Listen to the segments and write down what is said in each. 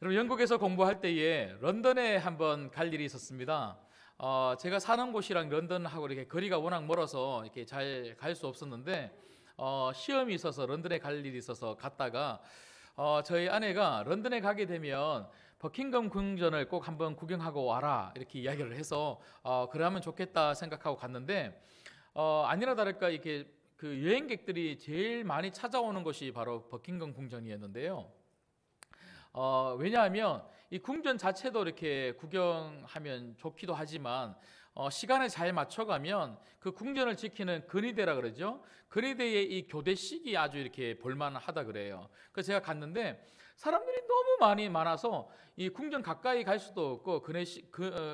여러분, 영국에서 공부할 때에 런던에 한번 갈 일이 있었습니다. 제가 사는 곳이랑 런던하고 이렇게 거리가 워낙 멀어서 이렇게 잘 갈 수 없었는데 시험이 있어서 런던에 갈 일이 있어서 갔다가 저희 아내가 런던에 가게 되면 버킹엄 궁전을 꼭 한번 구경하고 와라 이렇게 이야기를 해서 그러면 좋겠다 생각하고 갔는데 아니나 다를까 이렇게 그 여행객들이 제일 많이 찾아오는 곳이 바로 버킹엄 궁전이었는데요. 왜냐하면 이 궁전 자체도 이렇게 구경하면 좋기도 하지만 시간을 잘 맞춰가면 그 궁전을 지키는 근위대라 그러죠. 근위대의 이 교대식이 아주 이렇게 볼만하다 그래요. 그래서 제가 갔는데 사람들이 너무 많이 많아서 이 궁전 가까이 갈 수도 없고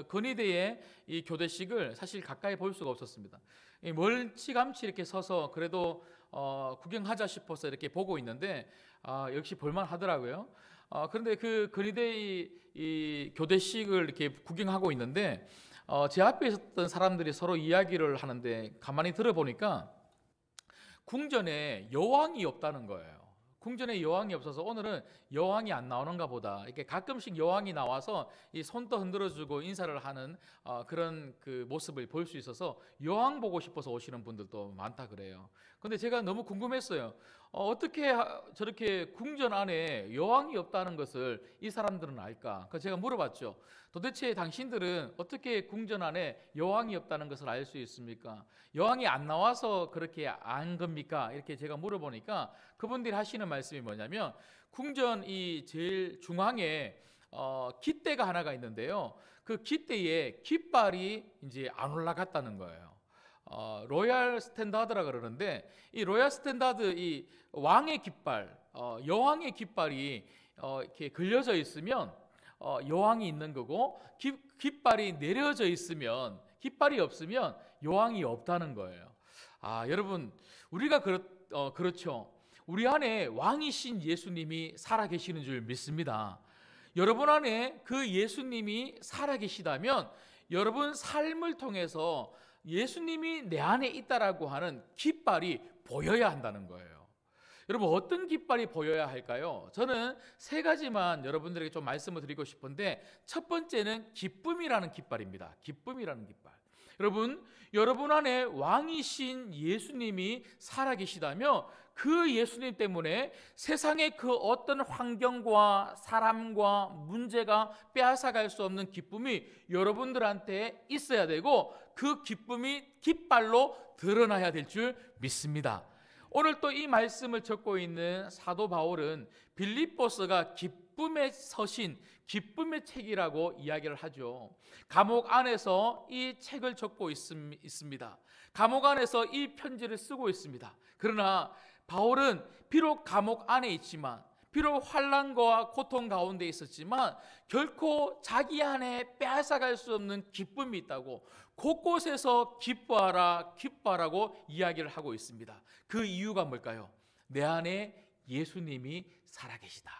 근위대의 이 교대식을 사실 가까이 볼 수가 없었습니다. 멀찌감치 이렇게 서서 그래도 구경하자 싶어서 이렇게 보고 있는데 역시 볼만하더라고요. 그런데 그 근위대 이 교대식을 이렇게 구경하고 있는데 제 앞에 있었던 사람들이 서로 이야기를 하는데 가만히 들어보니까 궁전에 여왕이 없다는 거예요. 궁전에 여왕이 없어서 오늘은 여왕이 안 나오는가 보다. 이렇게 가끔씩 여왕이 나와서 이 손도 흔들어주고 인사를 하는 그런 그 모습을 볼 수 있어서 여왕 보고 싶어서 오시는 분들도 많다 그래요. 근데 제가 너무 궁금했어요. 어떻게 저렇게 궁전 안에 여왕이 없다는 것을 이 사람들은 알까? 그래서 제가 물어봤죠. 도대체 당신들은 어떻게 궁전 안에 여왕이 없다는 것을 알 수 있습니까? 여왕이 안 나와서 그렇게 안 겁니까? 이렇게 제가 물어보니까 그분들이 하시는 말씀이 뭐냐면 궁전 이 제일 중앙에 깃대가 하나가 있는데요. 그 깃대에 깃발이 이제 안 올라갔다는 거예요. 로얄 스탠다드라 그러는데 이 로얄 스탠다드 이 왕의 깃발, 여왕의 깃발이 이렇게 걸려져 있으면 여왕이 있는 거고 깃발이 내려져 있으면 깃발이 없으면 여왕이 없다는 거예요. 여러분 우리가 그렇죠. 우리 안에 왕이신 예수님이 살아계시는 줄 믿습니다. 여러분 안에 그 예수님이 살아계시다면 여러분 삶을 통해서 예수님이 내 안에 있다라고 하는 깃발이 보여야 한다는 거예요. 여러분 어떤 깃발이 보여야 할까요? 저는 세 가지만 여러분들에게 좀 말씀을 드리고 싶은데 첫 번째는 기쁨이라는 깃발입니다. 기쁨이라는 깃발. 여러분 안에 왕이신 예수님이 살아계시다면 그 예수님 때문에 세상의 그 어떤 환경과 사람과 문제가 빼앗아갈 수 없는 기쁨이 여러분들한테 있어야 되고 그 기쁨이 깃발로 드러나야 될 줄 믿습니다. 오늘 또 이 말씀을 적고 있는 사도 바울은 빌립보서가 기쁨의 서신, 기쁨의 책이라고 이야기를 하죠. 감옥 안에서 이 책을 적고 있습니다. 감옥 안에서 이 편지를 쓰고 있습니다. 그러나 바울은 비록 감옥 안에 있지만 비록 환난과 고통 가운데 있었지만 결코 자기 안에 빼앗아갈 수 없는 기쁨이 있다고 곳곳에서 기뻐하라 기뻐하라고 이야기를 하고 있습니다. 그 이유가 뭘까요? 내 안에 예수님이 살아계시다.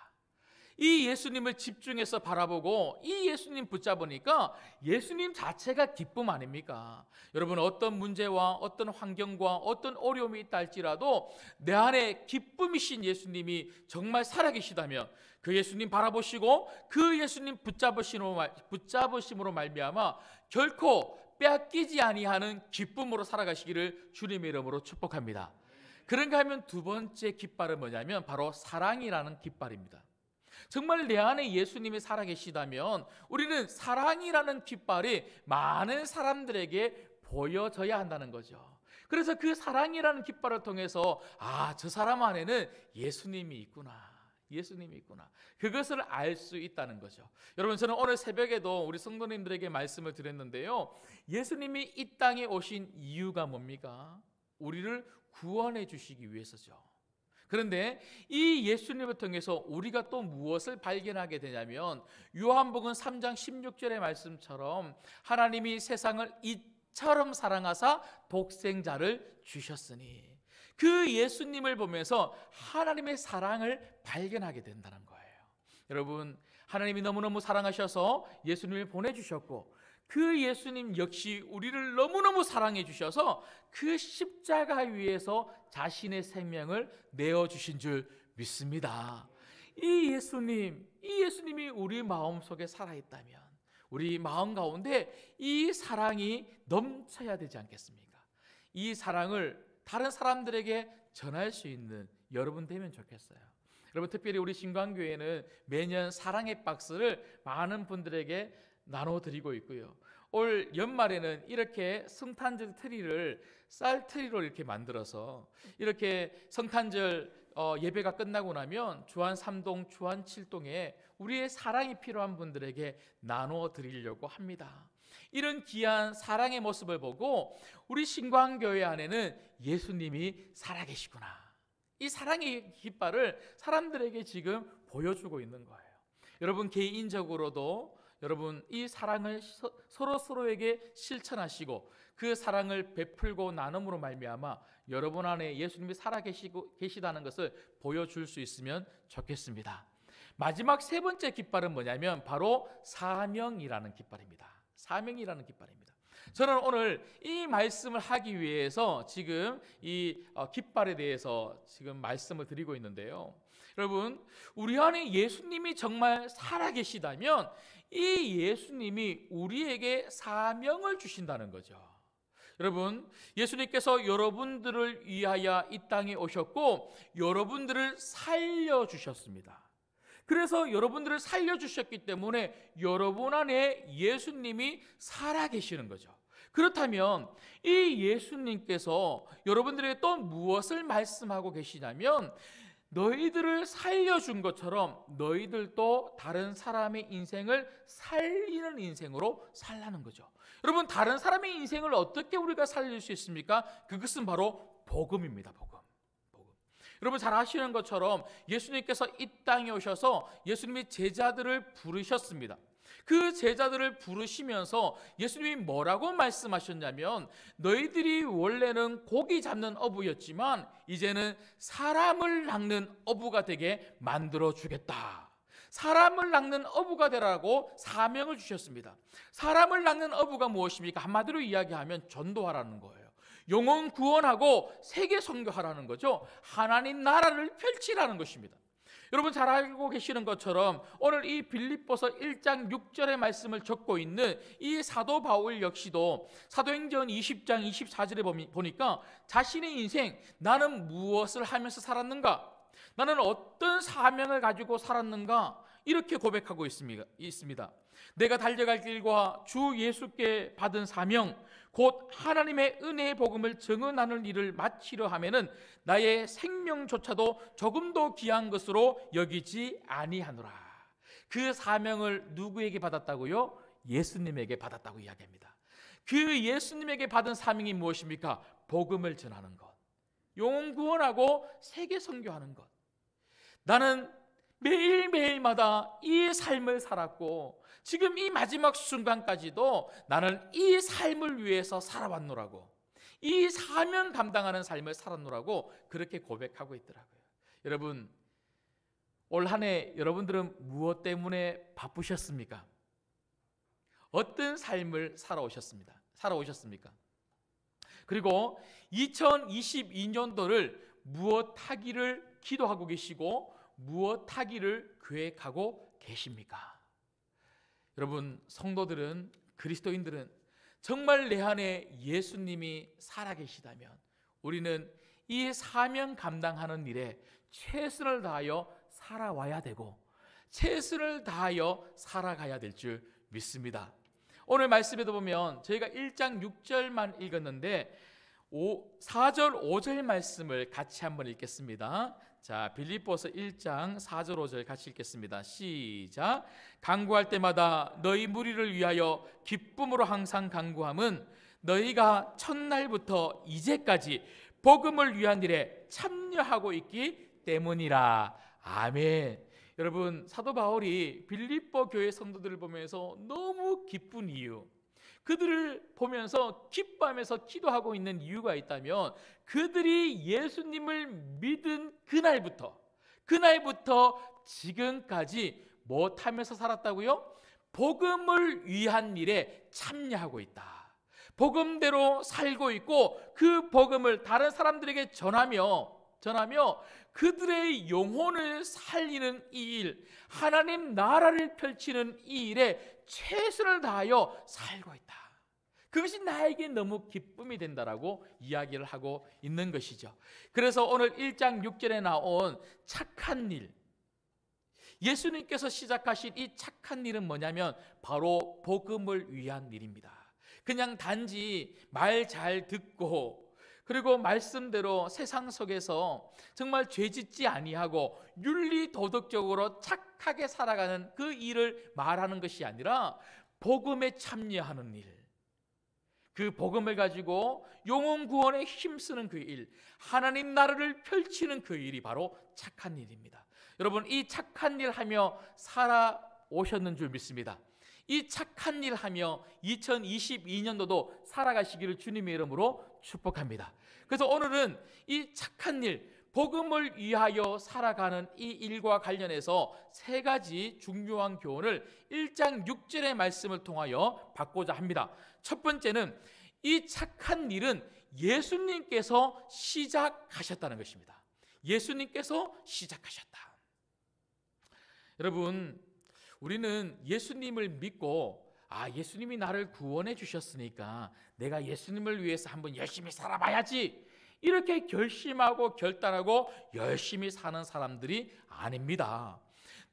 이 예수님을 집중해서 바라보고 이 예수님 붙잡으니까 예수님 자체가 기쁨 아닙니까? 여러분 어떤 문제와 어떤 환경과 어떤 어려움이 있다 할지라도 내 안에 기쁨이신 예수님이 정말 살아계시다면 그 예수님 바라보시고 그 예수님 붙잡으심으로 말미암아 결코 빼앗기지 아니하는 기쁨으로 살아가시기를 주님의 이름으로 축복합니다. 그런가 하면 두 번째 깃발은 뭐냐면 바로 사랑이라는 깃발입니다. 정말 내 안에 예수님이 살아계시다면 우리는 사랑이라는 깃발이 많은 사람들에게 보여져야 한다는 거죠. 그래서 그 사랑이라는 깃발을 통해서 저 사람 안에는 예수님이 있구나. 예수님이 있구나. 그것을 알 수 있다는 거죠. 여러분 저는 오늘 새벽에도 우리 성도님들에게 말씀을 드렸는데요. 예수님이 이 땅에 오신 이유가 뭡니까? 우리를 구원해 주시기 위해서죠. 그런데 이 예수님을 통해서 우리가 또 무엇을 발견하게 되냐면 요한복음 3장 16절의 말씀처럼 하나님이 세상을 이처럼 사랑하사 독생자를 주셨으니 그 예수님을 보면서 하나님의 사랑을 발견하게 된다는 거예요. 여러분 하나님이 너무너무 사랑하셔서 예수님을 보내주셨고 그 예수님 역시 우리를 너무너무 사랑해 주셔서 그 십자가 위에서 자신의 생명을 내어주신 줄 믿습니다. 이 예수님이 우리 마음속에 살아있다면 우리 마음 가운데 이 사랑이 넘쳐야 되지 않겠습니까? 이 사랑을 다른 사람들에게 전할 수 있는 여러분 되면 좋겠어요. 여러분, 특별히 우리 신광교회는 매년 사랑의 박스를 많은 분들에게 나눠드리고 있고요. 올 연말에는 이렇게 성탄절 트리를 쌀 트리로 이렇게 만들어서 이렇게 성탄절 예배가 끝나고 나면 주안 3동, 주안 7동에 우리의 사랑이 필요한 분들에게 나눠 드리려고 합니다. 이런 귀한 사랑의 모습을 보고 우리 신광교회 안에는 예수님이 살아계시구나, 이 사랑의 깃발을 사람들에게 지금 보여주고 있는 거예요. 여러분, 개인적으로도 여러분 이 사랑을 서로에게 실천하시고 그 사랑을 베풀고 나눔으로 말미암아 여러분 안에 예수님이 살아계시다는 것을 보여줄 수 있으면 좋겠습니다. 마지막 세 번째 깃발은 뭐냐면 바로 사명이라는 깃발입니다. 사명이라는 깃발입니다. 저는 오늘 이 말씀을 하기 위해서 지금 이 깃발에 대해서 지금 말씀을 드리고 있는데요. 여러분, 우리 안에 예수님이 정말 살아계시다면 이 예수님이 우리에게 사명을 주신다는 거죠. 여러분, 예수님께서 여러분들을 위하여 이 땅에 오셨고 여러분들을 살려주셨습니다. 그래서 여러분들을 살려주셨기 때문에 여러분 안에 예수님이 살아계시는 거죠. 그렇다면 이 예수님께서 여러분들에게 또 무엇을 말씀하고 계시냐면 너희들을 살려준 것처럼 너희들도 다른 사람의 인생을 살리는 인생으로 살라는 거죠. 여러분, 다른 사람의 인생을 어떻게 우리가 살릴 수 있습니까? 그것은 바로 복음입니다. 복음. 여러분, 잘 아시는 것처럼 예수님께서 이 땅에 오셔서 예수님이 제자들을 부르셨습니다. 그 제자들을 부르시면서 예수님이 뭐라고 말씀하셨냐면 너희들이 원래는 고기 잡는 어부였지만 이제는 사람을 낚는 어부가 되게 만들어 주겠다. 사람을 낚는 어부가 되라고 사명을 주셨습니다. 사람을 낚는 어부가 무엇입니까? 한마디로 이야기하면 전도하라는 거예요. 영혼 구원하고 세계 선교하라는 거죠. 하나님 나라를 펼치라는 것입니다. 여러분, 잘 알고 계시는 것처럼 오늘 이 빌립보서 1장 6절의 말씀을 적고 있는 이 사도 바울 역시도 사도행전 20장 24절에 보니까 자신의 인생, 나는 무엇을 하면서 살았는가? 나는 어떤 사명을 가지고 살았는가? 이렇게 고백하고 있습니다. 내가 달려갈 길과 주 예수께 받은 사명, 곧 하나님의 은혜의 복음을 증언하는 일을 마치려 하면은 나의 생명조차도 조금도 귀한 것으로 여기지 아니하노라. 그 사명을 누구에게 받았다고요? 예수님에게 받았다고 이야기합니다. 그 예수님에게 받은 사명이 무엇입니까? 복음을 전하는 것, 영혼 구원하고 세계 선교하는 것. 나는 매일매일마다 이 삶을 살았고 지금 이 마지막 순간까지도 나는 이 삶을 위해서 살아왔노라고, 이 사명 감당하는 삶을 살았노라고 그렇게 고백하고 있더라고요. 여러분, 올 한 해 여러분들은 무엇 때문에 바쁘셨습니까? 어떤 삶을 살아오셨습니까? 그리고 2022년도를 무엇 하기를 기도하고 계시고 무엇 하기를 계획하고 계십니까? 여러분, 성도들은, 그리스도인들은 정말 내 안에 예수님이 살아계시다면 우리는 이 사명 감당하는 일에 최선을 다하여 살아와야 되고 최선을 다하여 살아가야 될 줄 믿습니다. 오늘 말씀에도 보면 저희가 1장 6절만 읽었는데 4절 5절 말씀을 같이 한번 읽겠습니다. 자, 빌립보서 1장 4절 5절 같이 읽겠습니다. 시작. 간구할 때마다 너희 무리를 위하여 기쁨으로 항상 간구함은 너희가 첫날부터 이제까지 복음을 위한 일에 참여하고 있기 때문이라. 아멘. 여러분, 사도 바울이 빌립보 교회 성도들을 보면서 너무 기쁜 이유, 그들을 보면서 기뻐하면서 기도하고 있는 이유가 있다면 그들이 예수님을 믿은 그날부터 지금까지 무엇하면서 살았다고요? 복음을 위한 일에 참여하고 있다. 복음대로 살고 있고 그 복음을 다른 사람들에게 전하며 그들의 영혼을 살리는 이 일, 하나님 나라를 펼치는 이 일에 최선을 다하여 살고 있다. 그것이 나에게 너무 기쁨이 된다라고 이야기를 하고 있는 것이죠. 그래서 오늘 1장 6절에 나온 착한 일, 예수님께서 시작하신 이 착한 일은 뭐냐면 바로 복음을 위한 일입니다. 그냥 단지 말 잘 듣고 그리고 말씀대로 세상 속에서 정말 죄짓지 아니하고 윤리 도덕적으로 착하게 살아가는 그 일을 말하는 것이 아니라 복음에 참여하는 일, 그 복음을 가지고 영혼 구원에 힘쓰는 그 일, 하나님 나라를 펼치는 그 일이 바로 착한 일입니다. 여러분, 이 착한 일 하며 살아오셨는 줄 믿습니다. 이 착한 일 하며 2022년도도 살아가시기를 주님의 이름으로 축복합니다. 그래서 오늘은 이 착한 일, 복음을 위하여 살아가는 이 일과 관련해서 세 가지 중요한 교훈을 1장 6절의 말씀을 통하여 받고자 합니다. 첫 번째는 이 착한 일은 예수님께서 시작하셨다는 것입니다. 예수님께서 시작하셨다. 여러분, 우리는 예수님을 믿고 예수님이 나를 구원해 주셨으니까 내가 예수님을 위해서 한번 열심히 살아봐야지, 이렇게 결심하고 결단하고 열심히 사는 사람들이 아닙니다.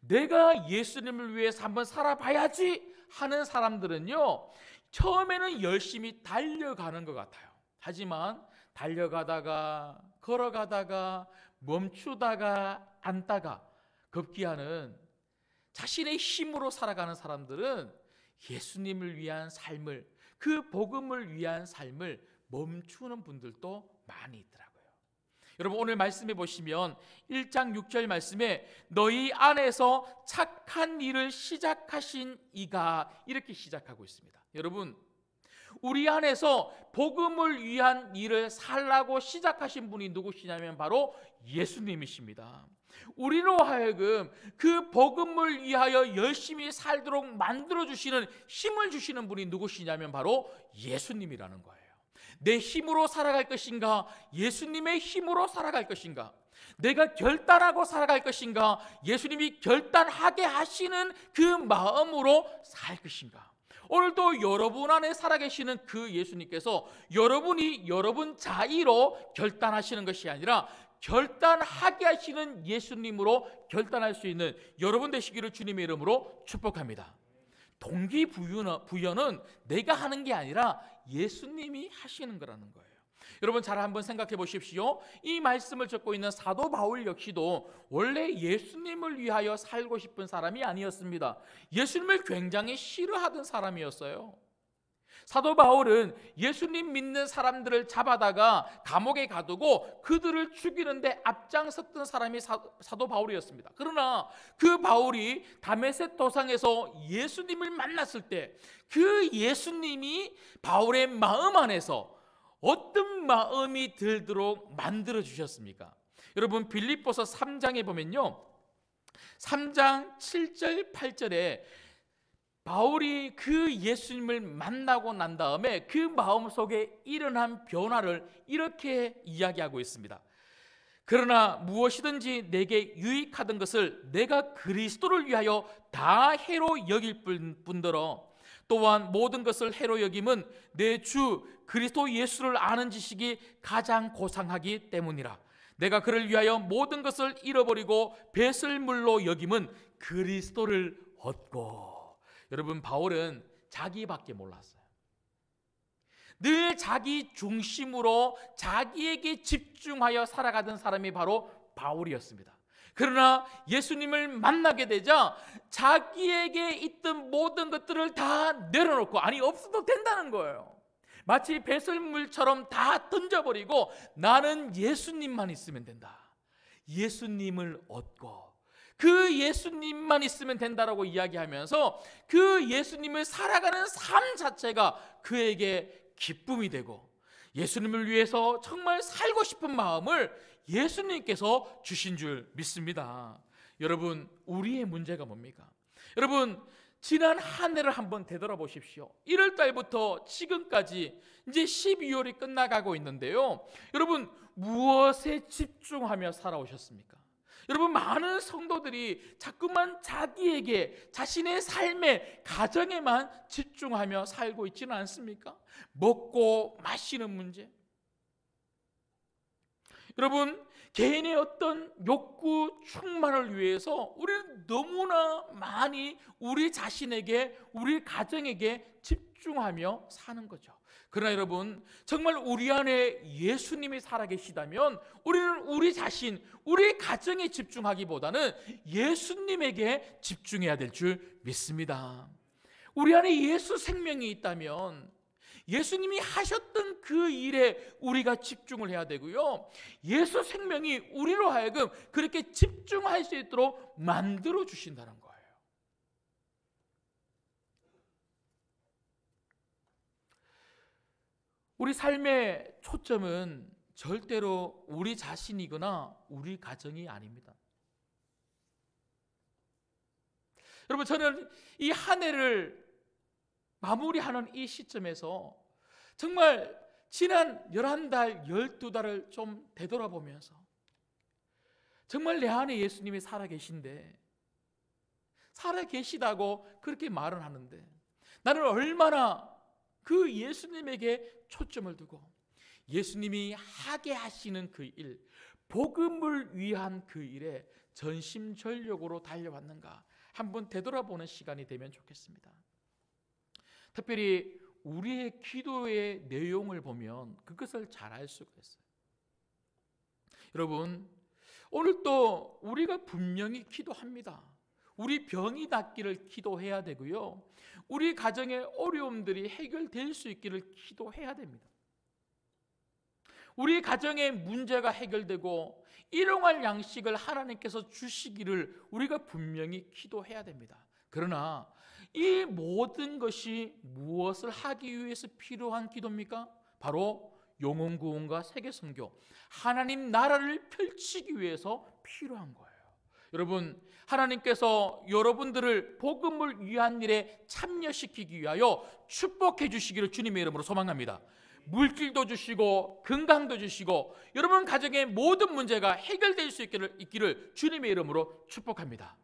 내가 예수님을 위해서 한번 살아봐야지 하는 사람들은요, 처음에는 열심히 달려가는 것 같아요. 하지만 달려가다가 걸어가다가 멈추다가 앉다가 급기야는 자신의 힘으로 살아가는 사람들은 예수님을 위한 삶을, 그 복음을 위한 삶을 멈추는 분들도 많이 있더라고요. 여러분, 오늘 말씀해 보시면 1장 6절 말씀에 너희 안에서 착한 일을 시작하신 이가, 이렇게 시작하고 있습니다. 여러분, 우리 안에서 복음을 위한 일을 살라고 시작하신 분이 누구시냐면 바로 예수님이십니다. 우리로 하여금 그 복음을 위하여 열심히 살도록 만들어주시는, 힘을 주시는 분이 누구시냐면 바로 예수님이라는 거예요. 내 힘으로 살아갈 것인가, 예수님의 힘으로 살아갈 것인가, 내가 결단하고 살아갈 것인가, 예수님이 결단하게 하시는 그 마음으로 살 것인가. 오늘도 여러분 안에 살아계시는 그 예수님께서 여러분이 여러분 자의로 결단하시는 것이 아니라 결단하게 하시는 예수님으로 결단할 수 있는 여러분 되시기를 주님의 이름으로 축복합니다. 동기부여는 내가 하는 게 아니라 예수님이 하시는 거라는 거예요. 여러분, 잘 한번 생각해 보십시오. 이 말씀을 적고 있는 사도 바울 역시도 원래 예수님을 위하여 살고 싶은 사람이 아니었습니다. 예수님을 굉장히 싫어하던 사람이었어요. 사도 바울은 예수님 믿는 사람들을 잡아다가 감옥에 가두고 그들을 죽이는데 앞장섰던 사람이 사도 바울이었습니다. 그러나 그 바울이 다메섹 도상에서 예수님을 만났을 때 그 예수님이 바울의 마음 안에서 어떤 마음이 들도록 만들어 주셨습니까? 여러분, 빌립보서 3장에 보면요, 3장 7절 8절에 바울이 그 예수님을 만나고 난 다음에 그 마음속에 일어난 변화를 이렇게 이야기하고 있습니다. 그러나 무엇이든지 내게 유익하던 것을 내가 그리스도를 위하여 다 해로 여길 뿐더러 또한 모든 것을 해로 여김은 내 주 그리스도 예수를 아는 지식이 가장 고상하기 때문이라. 내가 그를 위하여 모든 것을 잃어버리고 배설물로 여김은 그리스도를 얻고. 여러분, 바울은 자기밖에 몰랐어요. 늘 자기 중심으로 자기에게 집중하여 살아가던 사람이 바로 바울이었습니다. 그러나 예수님을 만나게 되자 자기에게 있던 모든 것들을 다 내려놓고, 없어도 된다는 거예요. 마치 배설물처럼 다 던져버리고 나는 예수님만 있으면 된다. 예수님을 얻고 그 예수님만 있으면 된다라고 이야기하면서 그 예수님을 살아가는 삶 자체가 그에게 기쁨이 되고 예수님을 위해서 정말 살고 싶은 마음을 예수님께서 주신 줄 믿습니다. 여러분, 우리의 문제가 뭡니까? 여러분, 지난 한 해를 한번 되돌아보십시오. 1월 달부터 지금까지 이제 12월이 끝나가고 있는데요. 여러분, 무엇에 집중하며 살아오셨습니까? 여러분, 많은 성도들이 자꾸만 자기에게, 자신의 삶에, 가정에만 집중하며 살고 있지는 않습니까? 먹고 마시는 문제. 여러분, 개인의 어떤 욕구 충만을 위해서 우리는 너무나 많이 우리 자신에게, 우리 가정에게 집중하며 사는 거죠. 그러나 여러분, 정말 우리 안에 예수님이 살아계시다면 우리는 우리 자신, 우리 가정에 집중하기보다는 예수님에게 집중해야 될 줄 믿습니다. 우리 안에 예수 생명이 있다면 예수님이 하셨던 그 일에 우리가 집중을 해야 되고요, 예수 생명이 우리로 하여금 그렇게 집중할 수 있도록 만들어 주신다는 거예요. 우리 삶의 초점은 절대로 우리 자신이거나 우리 가정이 아닙니다. 여러분, 저는 이 한 해를 마무리하는 이 시점에서 정말 지난 11달, 12달을 좀 되돌아보면서 정말 내 안에 예수님이 살아계신데, 살아계시다고 그렇게 말은 하는데 나는 얼마나 그 예수님에게 초점을 두고 예수님이 하게 하시는 그 일, 복음을 위한 그 일에 전심전력으로 달려왔는가 한번 되돌아보는 시간이 되면 좋겠습니다. 특별히 우리의 기도의 내용을 보면 그것을 잘 알 수가 있어요. 여러분, 오늘 또 우리가 분명히 기도합니다. 우리 병이 낫기를 기도해야 되고요, 우리 가정의 어려움들이 해결될 수 있기를 기도해야 됩니다. 우리 가정의 문제가 해결되고 일용할 양식을 하나님께서 주시기를 우리가 분명히 기도해야 됩니다. 그러나 이 모든 것이 무엇을 하기 위해서 필요한 기도입니까? 바로 영혼 구원과 세계 선교, 하나님 나라를 펼치기 위해서 필요한 거예요. 여러분, 하나님께서 여러분들을 복음을 위한 일에 참여시키기 위하여 축복해 주시기를 주님의 이름으로 소망합니다. 물질도 주시고 건강도 주시고 여러분 가정의 모든 문제가 해결될 수 있기를 주님의 이름으로 축복합니다.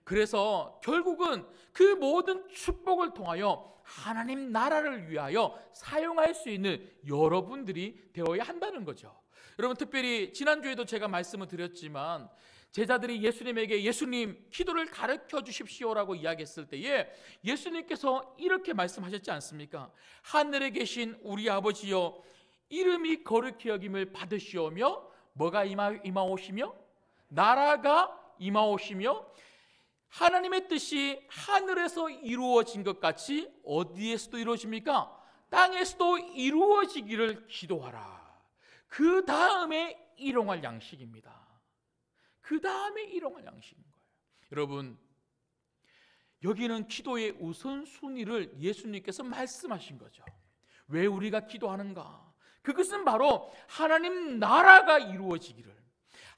그래서 결국은 그 모든 축복을 통하여 하나님 나라를 위하여 사용할 수 있는 여러분들이 되어야 한다는 거죠. 여러분, 특별히 지난주에도 제가 말씀을 드렸지만 제자들이 예수님에게 예수님 기도를 가르쳐 주십시오라고 이야기했을 때에 예수님께서 이렇게 말씀하셨지 않습니까? 하늘에 계신 우리 아버지여, 이름이 거룩히 여김을 받으시오며, 뭐가 임하오시며? 나라가 임하오시며, 하나님의 뜻이 하늘에서 이루어진 것 같이 어디에서도 이루어집니까? 땅에서도 이루어지기를 기도하라. 그 다음에 일용할 양식입니다. 그 다음에 일용할 양식인 거예요. 여러분, 여기는 기도의 우선순위를 예수님께서 말씀하신 거죠. 왜 우리가 기도하는가? 그것은 바로 하나님 나라가 이루어지기를,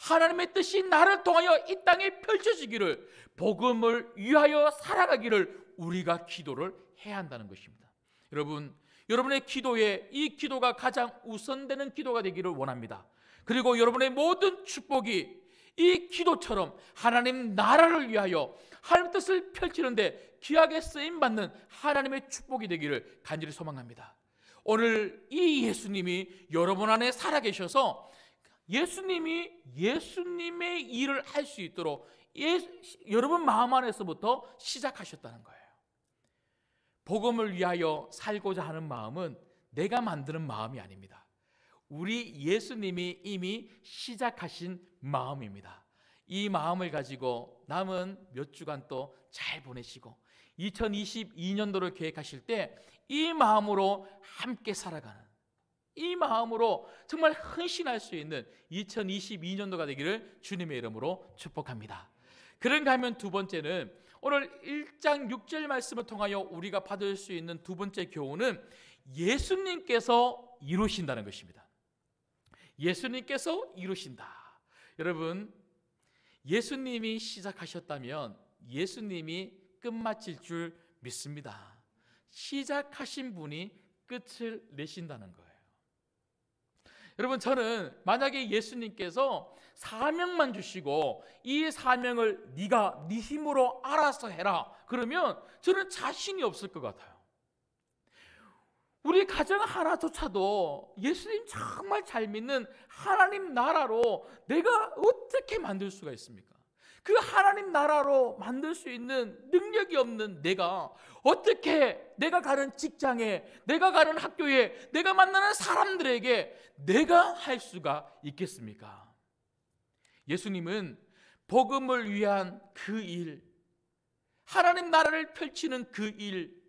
하나님의 뜻이 나를 통하여 이 땅에 펼쳐지기를, 복음을 위하여 살아가기를 우리가 기도를 해야 한다는 것입니다. 여러분, 여러분의 기도에 이 기도가 가장 우선되는 기도가 되기를 원합니다. 그리고 여러분의 모든 축복이 이 기도처럼 하나님 나라를 위하여 하나님의 뜻을 펼치는데 귀하게 쓰임받는 하나님의 축복이 되기를 간절히 소망합니다. 오늘 이 예수님이 여러분 안에 살아계셔서 예수님이 예수님의 일을 할 수 있도록 여러분 마음 안에서부터 시작하셨다는 거예요. 복음을 위하여 살고자 하는 마음은 내가 만드는 마음이 아닙니다. 우리 예수님이 이미 시작하신 마음입니다. 이 마음을 가지고 남은 몇 주간 또 잘 보내시고 2022년도를 계획하실 때 이 마음으로 함께 살아가는, 이 마음으로 정말 헌신할 수 있는 2022년도가 되기를 주님의 이름으로 축복합니다. 그런가 하면 두 번째는 오늘 1장 6절 말씀을 통하여 우리가 받을 수 있는 두 번째 교훈은 예수님께서 이루신다는 것입니다. 예수님께서 이루신다. 여러분, 예수님이 시작하셨다면 예수님이 끝마칠 줄 믿습니다. 시작하신 분이 끝을 내신다는 거예요. 여러분, 저는 만약에 예수님께서 사명만 주시고 이 사명을 네가 네 힘으로 알아서 해라 그러면 저는 자신이 없을 것 같아요. 우리 가정 하나조차도 예수님 정말 잘 믿는 하나님 나라로 내가 어떻게 만들 수가 있습니까? 그 하나님 나라로 만들 수 있는 능력이 없는 내가 어떻게 내가 가는 직장에, 내가 가는 학교에, 내가 만나는 사람들에게 내가 할 수가 있겠습니까? 예수님은 복음을 위한 그 일, 하나님 나라를 펼치는 그 일,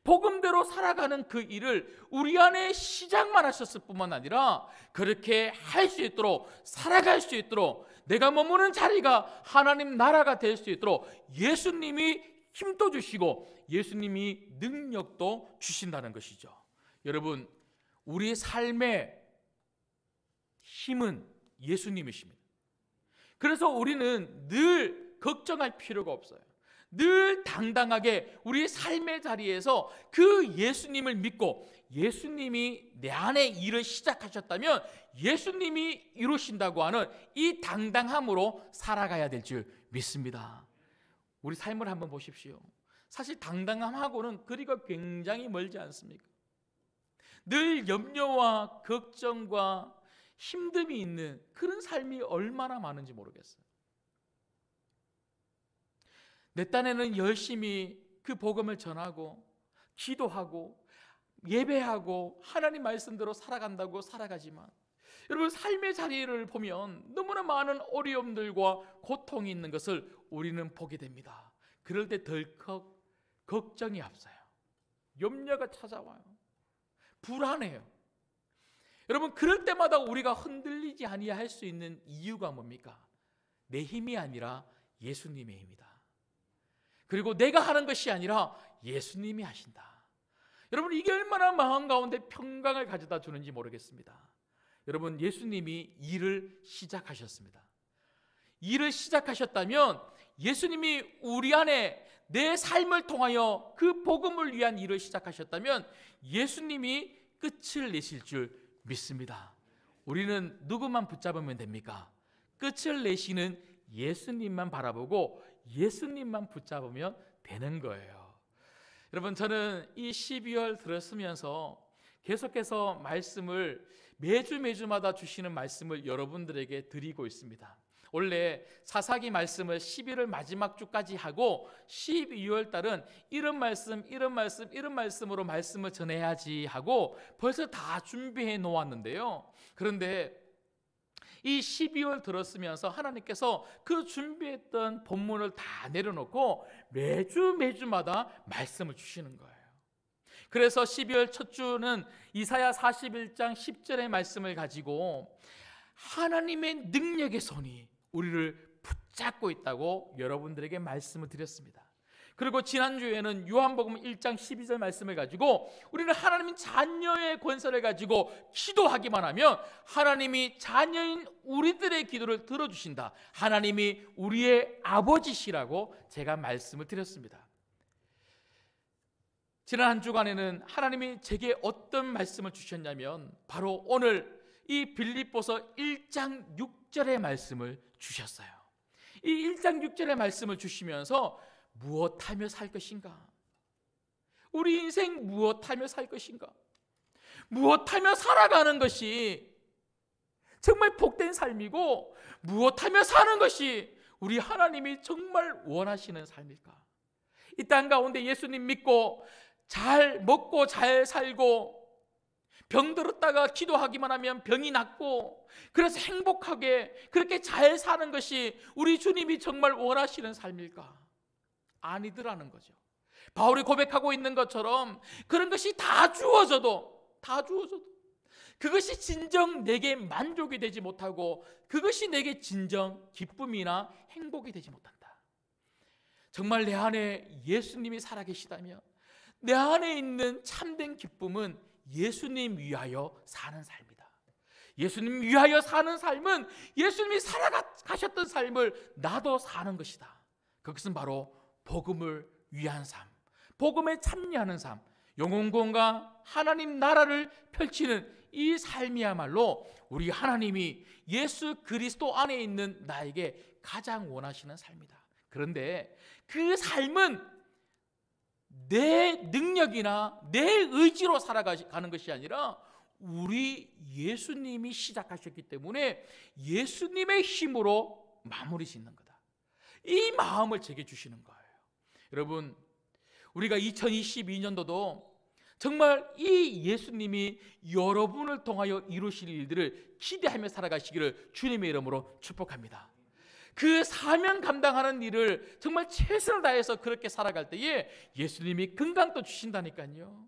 복음대로 살아가는 그 일을 우리 안에 시작만 하셨을 뿐만 아니라 그렇게 할 수 있도록, 살아갈 수 있도록, 내가 머무는 자리가 하나님 나라가 될 수 있도록 예수님이 힘도 주시고 예수님이 능력도 주신다는 것이죠. 여러분, 우리의 삶의 힘은 예수님이십니다. 그래서 우리는 늘 걱정할 필요가 없어요. 늘 당당하게 우리 삶의 자리에서 그 예수님을 믿고 예수님이 내 안에 일을 시작하셨다면 예수님이 이루신다고 하는 이 당당함으로 살아가야 될 줄 믿습니다. 우리 삶을 한번 보십시오. 사실 당당함하고는 거리가 굉장히 멀지 않습니까? 늘 염려와 걱정과 힘듦이 있는 그런 삶이 얼마나 많은지 모르겠어요. 내 딴에는 열심히 그 복음을 전하고 기도하고 예배하고 하나님 말씀대로 살아간다고 살아가지만 여러분, 삶의 자리를 보면 너무나 많은 어려움들과 고통이 있는 것을 우리는 보게 됩니다. 그럴 때 덜컥 걱정이 앞서요. 염려가 찾아와요. 불안해요. 여러분, 그럴 때마다 우리가 흔들리지 아니할 수 있는 이유가 뭡니까? 내 힘이 아니라 예수님의 힘이다. 그리고 내가 하는 것이 아니라 예수님이 하신다. 여러분, 이게 얼마나 마음 가운데 평강을 가져다 주는지 모르겠습니다. 여러분, 예수님이 일을 시작하셨습니다. 일을 시작하셨다면 예수님이 우리 안에 내 삶을 통하여 그 복음을 위한 일을 시작하셨다면 예수님이 끝을 내실 줄 믿습니다. 우리는 누구만 붙잡으면 됩니까? 끝을 내시는 예수님만 바라보고 예수님만 붙잡으면 되는 거예요. 여러분, 저는 이 12월 들었으면서 계속해서 말씀을 매주마다 주시는 말씀을 여러분들에게 드리고 있습니다. 원래 사사기 말씀을 11월 마지막 주까지 하고 12월 달은 이런 말씀으로 말씀을 전해야지 하고 벌써 다 준비해 놓았는데요. 그런데 이 12월 들었으면서 하나님께서 그 준비했던 본문을 다 내려놓고 매주마다 말씀을 주시는 거예요. 그래서 12월 첫 주는 이사야 41장 10절의 말씀을 가지고 하나님의 능력의 손이 우리를 붙잡고 있다고 여러분들에게 말씀을 드렸습니다. 그리고 지난주에는 요한복음 1장 12절 말씀을 가지고 우리는 하나님 자녀의 권세를 가지고 기도하기만 하면 하나님이 자녀인 우리들의 기도를 들어주신다. 하나님이 우리의 아버지시라고 제가 말씀을 드렸습니다. 지난 한 주간에는 하나님이 제게 어떤 말씀을 주셨냐면 바로 오늘 이 빌립보서 1장 6절의 말씀을 주셨어요. 이 1장 6절의 말씀을 주시면서 무엇하며 살 것인가? 우리 인생 무엇하며 살 것인가? 무엇하며 살아가는 것이 정말 복된 삶이고 무엇하며 사는 것이 우리 하나님이 정말 원하시는 삶일까? 이 땅 가운데 예수님 믿고 잘 먹고 잘 살고 병 들었다가 기도하기만 하면 병이 낫고 그래서 행복하게 그렇게 잘 사는 것이 우리 주님이 정말 원하시는 삶일까? 아니더라는 거죠. 바울이 고백하고 있는 것처럼 그런 것이 다 주어져도 그것이 진정 내게 만족이 되지 못하고 그것이 내게 진정 기쁨이나 행복이 되지 못한다. 정말 내 안에 예수님이 살아계시다면 내 안에 있는 참된 기쁨은 예수님 위하여 사는 삶이다. 예수님 위하여 사는 삶은 예수님이 살아가셨던 삶을 나도 사는 것이다. 그것은 바로 복음을 위한 삶, 복음에 참여하는 삶, 영혼구원과 하나님 나라를 펼치는 이 삶이야말로 우리 하나님이 예수 그리스도 안에 있는 나에게 가장 원하시는 삶이다. 그런데 그 삶은 내 능력이나 내 의지로 살아가는 것이 아니라 우리 예수님이 시작하셨기 때문에 예수님의 힘으로 마무리 짓는 거다. 이 마음을 제게 주시는 거예요. 여러분, 우리가 2022년도도 정말 이 예수님이 여러분을 통하여 이루실 일들을 기대하며 살아가시기를 주님의 이름으로 축복합니다. 그 사명 감당하는 일을 정말 최선을 다해서 그렇게 살아갈 때에 예수님이 건강도 주신다니까요.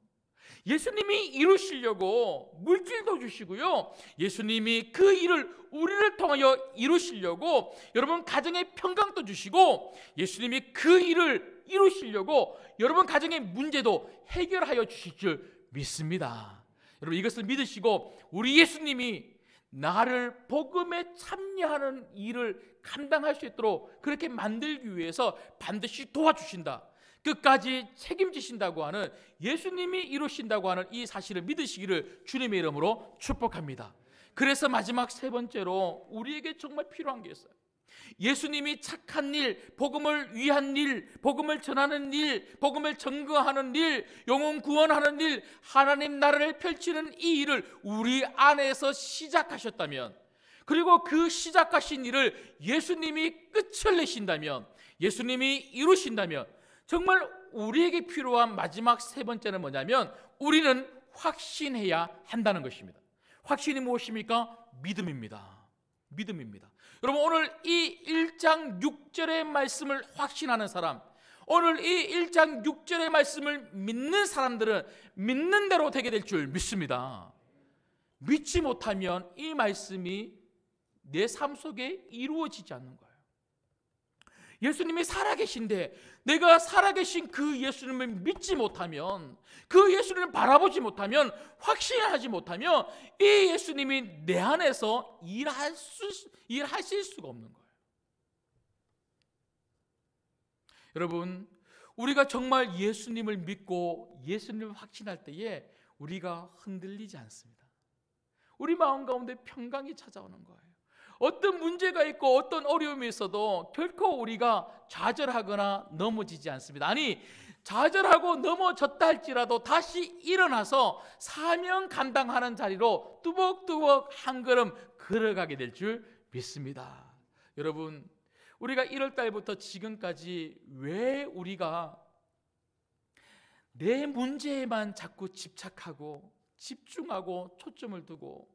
예수님이 이루시려고 물질도 주시고요, 예수님이 그 일을 우리를 통하여 이루시려고 여러분 가정의 평강도 주시고, 예수님이 그 일을 이루시려고 여러분 가정의 문제도 해결하여 주실 줄 믿습니다. 여러분, 이것을 믿으시고 우리 예수님이 나를 복음에 참여하는 일을 감당할 수 있도록 그렇게 만들기 위해서 반드시 도와주신다, 끝까지 책임지신다고 하는, 예수님이 이루신다고 하는 이 사실을 믿으시기를 주님의 이름으로 축복합니다. 그래서 마지막 세 번째로 우리에게 정말 필요한 게 있어요. 예수님이 착한 일, 복음을 위한 일, 복음을 전하는 일, 복음을 증거하는 일, 영혼 구원하는 일, 하나님 나라를 펼치는 이 일을 우리 안에서 시작하셨다면, 그리고 그 시작하신 일을 예수님이 끝을 내신다면, 예수님이 이루신다면, 정말 우리에게 필요한 마지막 세 번째는 뭐냐면 우리는 확신해야 한다는 것입니다. 확신이 무엇입니까? 믿음입니다. 믿음입니다. 여러분, 오늘 이 1장 6절의 말씀을 확신하는 사람, 오늘 이 1장 6절의 말씀을 믿는 사람들은 믿는 대로 되게 될 줄 믿습니다. 믿지 못하면 이 말씀이 내 삶 속에 이루어지지 않는 거예요. 예수님이 살아계신데 내가 살아계신 그 예수님을 믿지 못하면, 그 예수님을 바라보지 못하면, 확신하지 못하면 이 예수님이 내 안에서 일하실 수가 없는 거예요. 여러분, 우리가 정말 예수님을 믿고 예수님을 확신할 때에 우리가 흔들리지 않습니다. 우리 마음 가운데 평강이 찾아오는 거예요. 어떤 문제가 있고 어떤 어려움이 있어도 결코 우리가 좌절하거나 넘어지지 않습니다. 아니, 좌절하고 넘어졌다 할지라도 다시 일어나서 사명 감당하는 자리로 뚜벅뚜벅 한 걸음 걸어가게 될 줄 믿습니다. 여러분, 우리가 1월 달부터 지금까지 왜 우리가 내 문제에만 자꾸 집착하고 집중하고 초점을 두고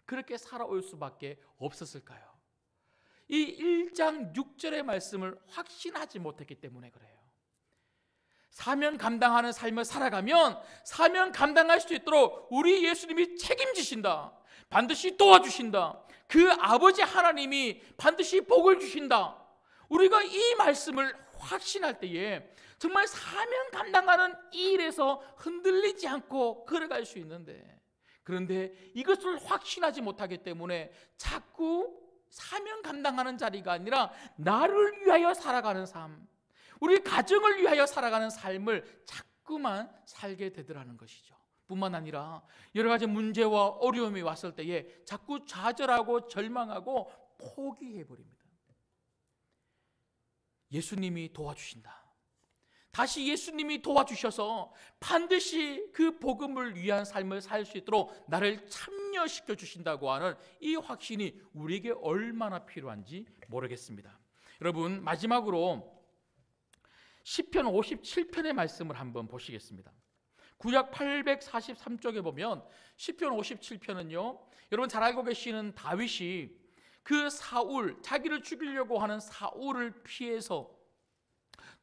그렇게 살아올 수밖에 없었을까요? 이 1장 6절의 말씀을 확신하지 못했기 때문에 그래요. 사명 감당하는 삶을 살아가면 사명 감당할 수 있도록 우리 예수님이 책임지신다, 반드시 도와주신다, 그 아버지 하나님이 반드시 복을 주신다. 우리가 이 말씀을 확신할 때에 정말 사명 감당하는 이 일에서 흔들리지 않고 걸어갈 수 있는데, 그런데 이것을 확신하지 못하기 때문에 자꾸 사명 감당하는 자리가 아니라 나를 위하여 살아가는 삶, 우리 가정을 위하여 살아가는 삶을 자꾸만 살게 되더라는 것이죠. 뿐만 아니라 여러 가지 문제와 어려움이 왔을 때에 자꾸 좌절하고 절망하고 포기해버립니다. 예수님이 도와주신다, 다시 예수님이 도와주셔서 반드시 그 복음을 위한 삶을 살 수 있도록 나를 참여시켜 주신다고 하는 이 확신이 우리에게 얼마나 필요한지 모르겠습니다. 여러분, 마지막으로 시편 57편의 말씀을 한번 보시겠습니다. 구약 843쪽에 보면 시편 57편은요, 여러분 잘 알고 계시는 다윗이 그 사울, 자기를 죽이려고 하는 사울을 피해서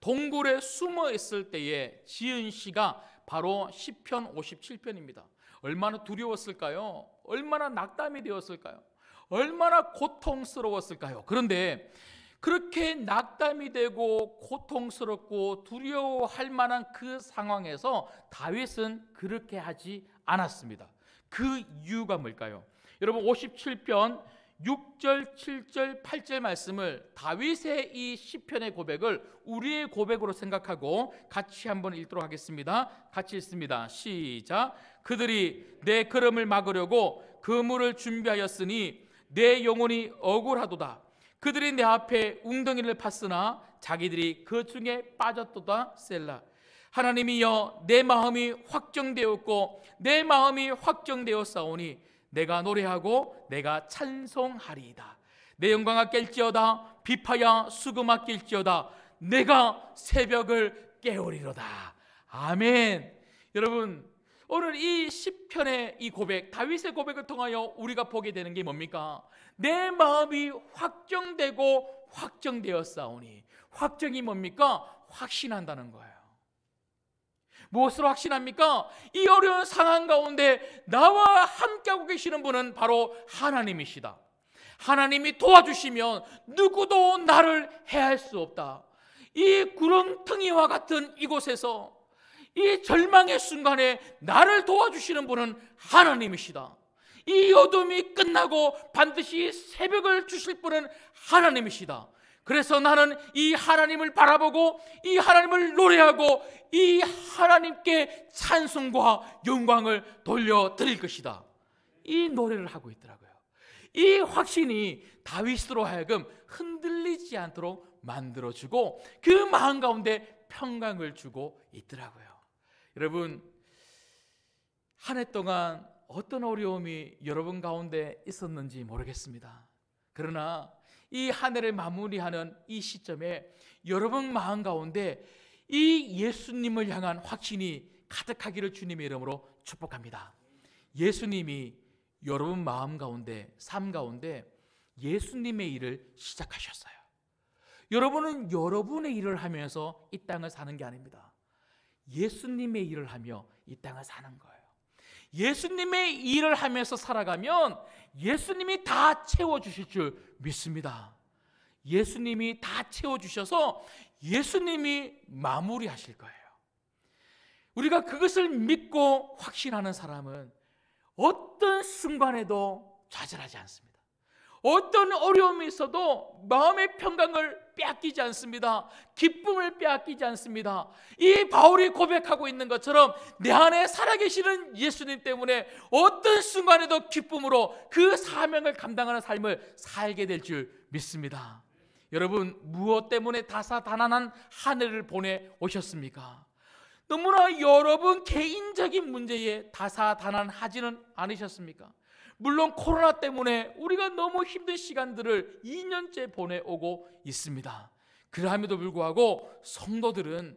동굴에 숨어 있을 때에 지은 시가 바로 시편 57편입니다. 얼마나 두려웠을까요? 얼마나 낙담이 되었을까요? 얼마나 고통스러웠을까요? 그런데 그렇게 낙담이 되고 고통스럽고 두려워할 만한 그 상황에서 다윗은 그렇게 하지 않았습니다. 그 이유가 뭘까요? 여러분, 57편 6절, 7절, 8절 말씀을 다윗의 이 시편의 고백을 우리의 고백으로 생각하고 같이 한번 읽도록 하겠습니다. 같이 읽습니다. 시작. 그들이 내 걸음을 막으려고 그물을 준비하였으니 내 영혼이 억울하도다. 그들이 내 앞에 웅덩이를 팠으나 자기들이 그 중에 빠졌도다. 셀라. 하나님이여, 내 마음이 확정되었고 내 마음이 확정되었사오니 내가 노래하고 내가 찬송하리이다. 내 영광아 깰지어다. 비파야 수금아 깰지어다. 내가 새벽을 깨우리로다. 아멘. 여러분, 오늘 이 시편의 이 고백, 다윗의 고백을 통하여 우리가 보게 되는 게 뭡니까? 내 마음이 확정되고 확정되었사오니. 확정이 뭡니까? 확신한다는 거예요. 무엇으로 확신합니까? 이 어려운 상황 가운데 나와 함께하고 계시는 분은 바로 하나님이시다. 하나님이 도와주시면 누구도 나를 해할 수 없다. 이 구렁텅이와 같은 이곳에서 이 절망의 순간에 나를 도와주시는 분은 하나님이시다. 이 어둠이 끝나고 반드시 새벽을 주실 분은 하나님이시다. 그래서 나는 이 하나님을 바라보고 이 하나님을 노래하고 이 하나님께 찬송과 영광을 돌려드릴 것이다. 이 노래를 하고 있더라고요. 이 확신이 다윗으로 하여금 흔들리지 않도록 만들어주고 그 마음 가운데 평강을 주고 있더라고요. 여러분, 한 해 동안 어떤 어려움이 여러분 가운데 있었는지 모르겠습니다. 그러나 이 한 해를 마무리하는 이 시점에 여러분 마음 가운데 이 예수님을 향한 확신이 가득하기를 주님의 이름으로 축복합니다. 예수님이 여러분 마음 가운데, 삶 가운데 예수님의 일을 시작하셨어요. 여러분은 여러분의 일을 하면서 이 땅을 사는 게 아닙니다. 예수님의 일을 하며 이 땅을 사는 거예요. 예수님의 일을 하면서 살아가면 예수님이 다 채워주실 줄 믿습니다. 예수님이 다 채워주셔서 예수님이 마무리하실 거예요. 우리가 그것을 믿고 확신하는 사람은 어떤 순간에도 좌절하지 않습니다. 어떤 어려움이 있어도 마음의 평강을 빼앗기지 않습니다. 기쁨을 빼앗기지 않습니다. 이 바울이 고백하고 있는 것처럼 내 안에 살아계시는 예수님 때문에 어떤 순간에도 기쁨으로 그 사명을 감당하는 삶을 살게 될 줄 믿습니다. 여러분, 무엇 때문에 다사다난한 한 해를 보내오셨습니까? 너무나 여러분 개인적인 문제에 다사다난하지는 않으셨습니까? 물론 코로나 때문에 우리가 너무 힘든 시간들을 2년째 보내오고 있습니다. 그럼에도 불구하고 성도들은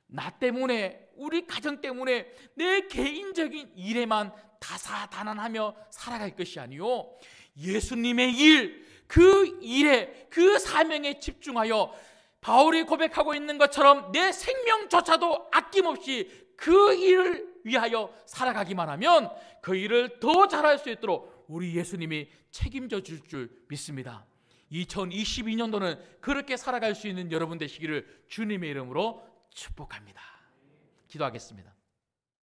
나 때문에, 우리 가정 때문에 내 개인적인 일에만 다사다난하며 살아갈 것이 아니요, 예수님의 일, 그 일에, 그 사명에 집중하여 바울이 고백하고 있는 것처럼 내 생명조차도 아낌없이 그 일을 위하여 살아가기만 하면 그 일을 더 잘할 수 있도록 우리 예수님이 책임져 줄 줄 믿습니다. 2022년도는 그렇게 살아갈 수 있는 여러분 되시기를 주님의 이름으로 축복합니다. 기도하겠습니다.